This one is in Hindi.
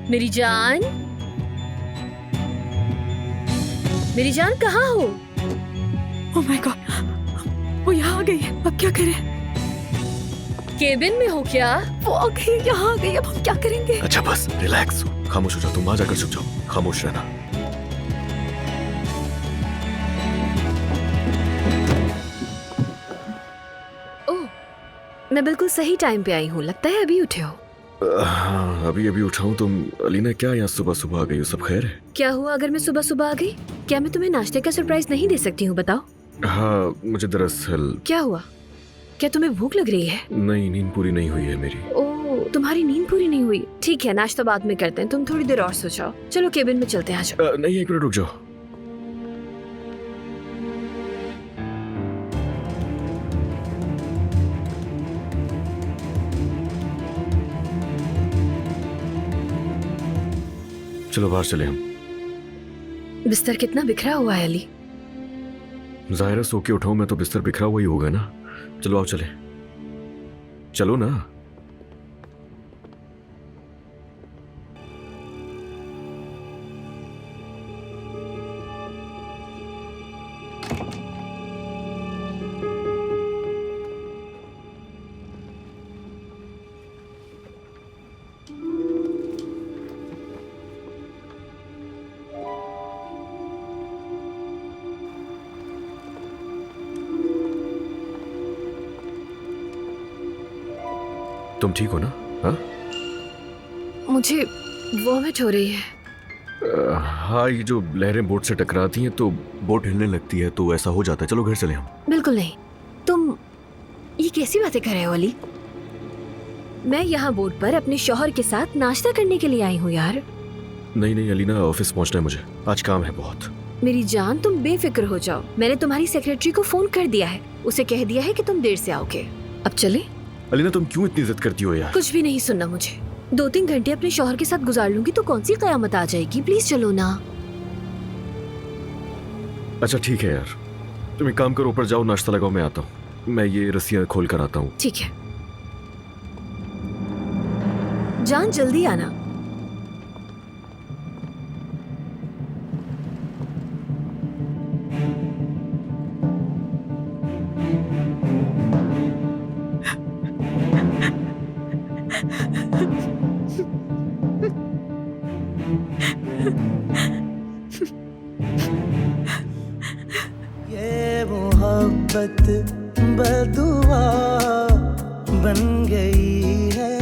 मेरी जान, मेरी जान कहाँ हो? ओह माय गॉड, वो यहाँ आ गई है। अब क्या करें? केबिन में हो क्या? वो आ गई, यहाँ आ गई। अब हम क्या करेंगे? अच्छा बस रिलैक्स हो, खामोश हो जाओ, तुम वहां जाकर छुप जाओ, खामोश रहना। ओह, मैं बिल्कुल सही टाइम पे आई हूँ। लगता है अभी उठे हो। हाँ, अभी अभी उठाऊं। तुम अलीना क्या यहाँ सुबह सुबह आ गई हो? सब खैर है? क्या हुआ अगर मैं सुबह सुबह आ गई? क्या मैं तुम्हें नाश्ते का सरप्राइज नहीं दे सकती हूँ? बताओ। हाँ, मुझे दरअसल। क्या हुआ? क्या तुम्हें भूख लग रही है? नहीं, नींद पूरी नहीं हुई है मेरी। ओह, तुम्हारी नींद पूरी नहीं हुई। ठीक है, नाश्ता बाद में करते हैं, तुम थोड़ी देर और सो जाओ। चलो केबिन में चलते हैं, आ जाओ। नहीं, एक मिनट रुक जाओ। चलो बाहर चले हम। बिस्तर कितना बिखरा हुआ है अली। जाहिर है सो के उठाऊं मैं तो बिस्तर बिखरा हुआ ही होगा ना। चलो आओ चले, चलो ना। तुम ठीक हो ना? हाँ मुझे वॉमिट हो रही है। हाँ, ये जो लहरें बोट से टकराती हैं तो बोट हिलने लगती है, तो ऐसा हो जाता है। चलो घर चले हम। बिल्कुल नहीं। तुम ये कैसी बातें कर रहे हो अली? मैं यहाँ बोट पर अपने शौहर के साथ नाश्ता करने के लिए आई हूँ यार। नहीं नहीं अलीना, ऑफिस पहुंचना है मुझे, आज काम है बहुत। मेरी जान, तुम बेफिक्र हो जाओ। मैंने तुम्हारी सेक्रेटरी को फोन कर दिया है, उसे कह दिया है कि तुम देर से आओगे। अब चले? अलीना तुम क्यों इतनी जिद करती हो यार? कुछ भी नहीं सुनना मुझे। 2-3 घंटे अपने शौहर के साथ गुजार लूंगी तो कौन सी कयामत आ जाएगी। प्लीज चलो ना। अच्छा ठीक है यार, तुम एक काम करो, ऊपर जाओ, नाश्ता लगाओ, मैं आता हूँ। मैं ये रस्सियाँ खोल कर आता हूँ। ठीक है जान, जल्दी आना। ये मोहब्बत बदुआ बन गई है,